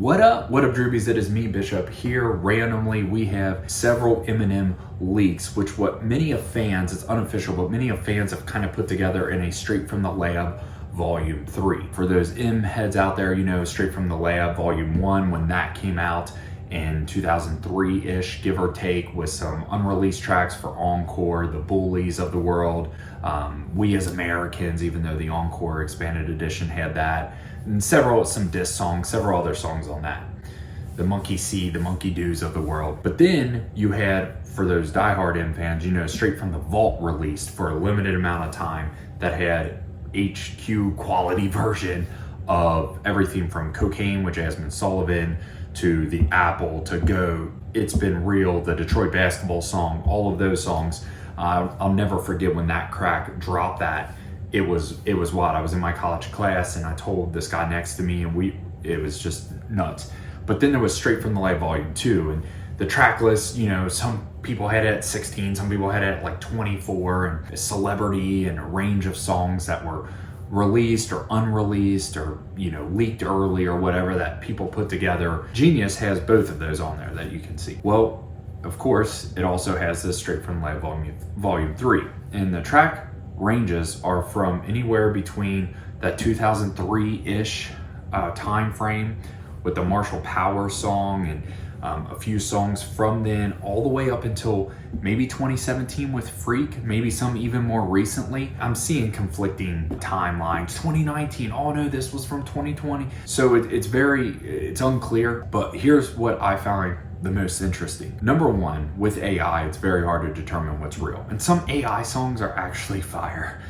What up droobies, it is me, Bishop. Here randomly we have several Eminem leaks, which what many of fans, it's unofficial, but many of fans have kind of put together in a Straight from the Lab Volume 3. For those M heads out there, you know Straight from the Lab Volume 1, when that came out in 2003-ish, give or take, with some unreleased tracks for Encore, the Bullies of the world, We as Americans, even though the Encore Expanded Edition had that, and some diss songs, several other songs on that. The Monkey See, the Monkey Do's of the world. But then you had, for those diehard M fans, you know, Straight from the Vault released for a limited amount of time that had HQ quality version of everything from Cocaine with Jasmine Sullivan to The Apple to Go, It's Been Real, the Detroit basketball song, all of those songs. I'll never forget when that crack dropped that. It was what, I was in my college class and I told this guy next to me and it was just nuts. But then there was Straight from the Lab Volume 2, and the track list, you know, some people had it at 16, some people had it at like 24, and a celebrity and a range of songs that were released or unreleased or, you know, leaked early or whatever that people put together. Genius has both of those on there that you can see. Well, of course, it also has this Straight from the Lab Volume 3, and the track ranges are from anywhere between that 2003-ish time frame with the Marshall Power song and a few songs from then, all the way up until maybe 2017 with Freak, maybe some even more recently. I'm seeing conflicting timelines. 2019, oh no, this was from 2020. So it's unclear, but here's what I find the most interesting. Number one, with AI, it's very hard to determine what's real. And some AI songs are actually fire.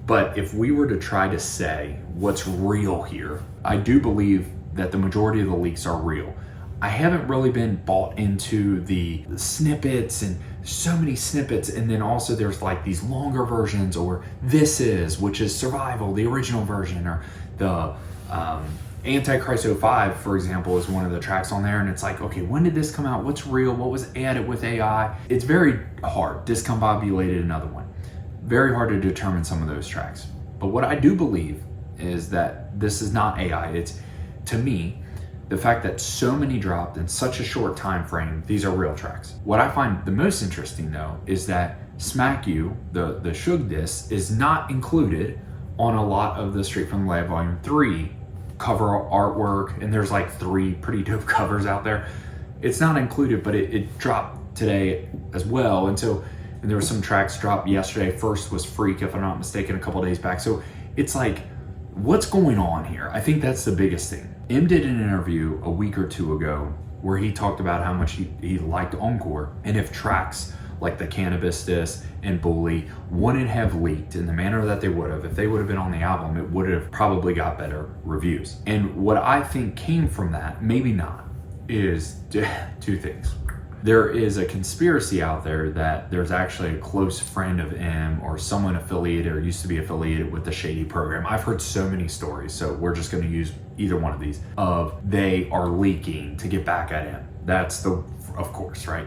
But if we were to try to say what's real here, I do believe that the majority of the leaks are real. I haven't really been bought into the snippets, and so many snippets, and then also there's like these longer versions, or This Is, which is Survival, the original version, or the Antichrist 05, for example, is one of the tracks on there, and it's like, okay, when did this come out? What's real? What was added with AI? It's very hard. Discombobulated, another one. Very hard to determine some of those tracks. But what I do believe is that this is not AI. It's, to me, the fact that so many dropped in such a short time frame, these are real tracks. What I find the most interesting, though, is that Smack You, the Suge diss, is not included on a lot of the Straight from the Lab Volume 3 cover artwork, and there's like 3 pretty dope covers out there. It's not included, but it dropped today as well, and there were some tracks dropped yesterday. First was Freak, if I'm not mistaken, a couple days back. So it's like, what's going on here? I think that's the biggest thing. M did an interview a week or two ago where he talked about how much he liked Encore, and if tracks like the Cannabis Diss and Bully wouldn't have leaked in the manner that they would have, if they would have been on the album, it would have probably got better reviews. And what I think came from that, maybe not, is 2 things. There is a conspiracy out there that there's actually a close friend of M or someone affiliated or used to be affiliated with the Shady program. I've heard so many stories, so we're just going to use either one of these, of they are leaking to get back at him. That's of course, right?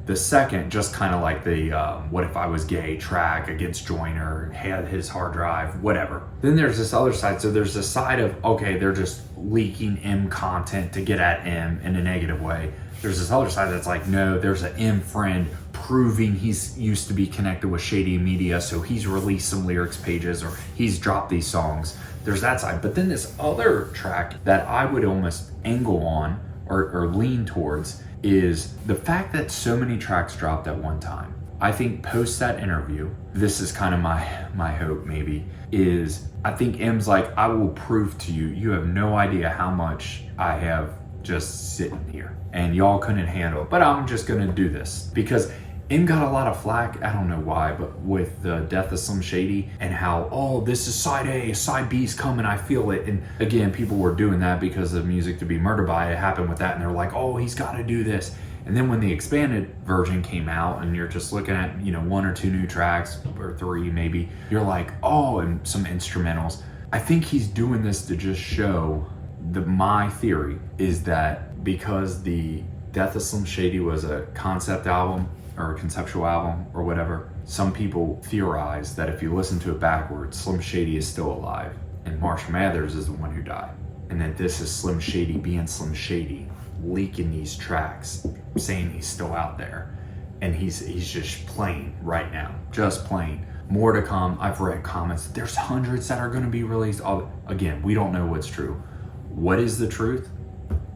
The second, just kind of like the What If I Was Gay track against Joyner, had his hard drive, whatever. Then there's this other side. So there's this side of, okay, they're just leaking M content to get at M in a negative way. There's this other side that's like, no, there's an M friend proving he's used to be connected with Shady Media, so he's released some lyrics pages or he's dropped these songs. There's that side. But then this other track that I would almost angle on or lean towards is the fact that so many tracks dropped at one time. I think post that interview, this is kind of my hope maybe, is I think M's like, I will prove to you, you have no idea how much I have just sitting here and y'all couldn't handle it, but I'm just gonna do this. Because M got a lot of flack, I don't know why, but with the death of Slim Shady and how, oh, this is side A, side B's coming, I feel it. And again, people were doing that because of Music to Be Murdered By, it happened with that, and they're like, oh, he's gotta do this. And then when the expanded version came out and you're just looking at, you know, 1 or 2 new tracks, or 3 maybe, you're like, oh, and some instrumentals. I think he's doing this to just show, my theory is that because the death of Slim Shady was a concept album, or a conceptual album or whatever, some people theorize that if you listen to it backwards, Slim Shady is still alive and Marshall Mathers is the one who died. And then this is Slim Shady being Slim Shady, leaking these tracks, saying he's still out there. And he's just playing right now, just playing. More to come. I've read comments. There's hundreds that are going to be released. Again, we don't know what's true. What is the truth?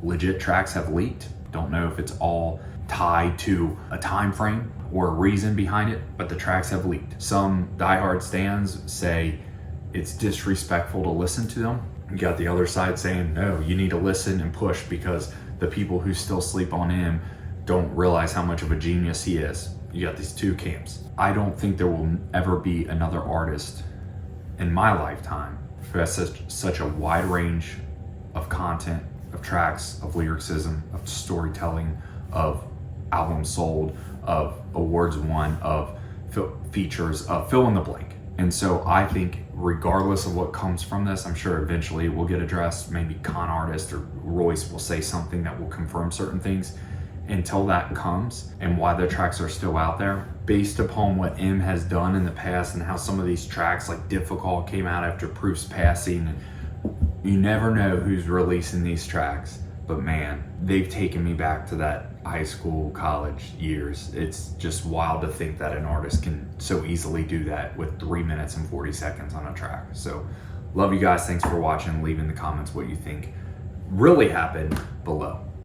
Legit tracks have leaked. Don't know if it's all tied to a time frame or a reason behind it, but the tracks have leaked. Some diehard stans say it's disrespectful to listen to them. You got the other side saying, no, you need to listen and push because the people who still sleep on him don't realize how much of a genius he is. You got these two camps. I don't think there will ever be another artist in my lifetime who has such a wide range of content, of tracks, of lyricism, of storytelling, of albums sold, of awards won, of features, of fill in the blank. And so I think regardless of what comes from this, I'm sure eventually it will get addressed. Maybe Con Artist or Royce will say something that will confirm certain things. Until that comes, and why the tracks are still out there, based upon what M has done in the past and how some of these tracks like Difficult came out after Proof's passing, and you never know who's releasing these tracks. But man, they've taken me back to that high school, college years. It's just wild to think that an artist can so easily do that with 3 minutes and 40 seconds on a track. So love you guys. Thanks for watching. Leave in the comments what you think really happened below.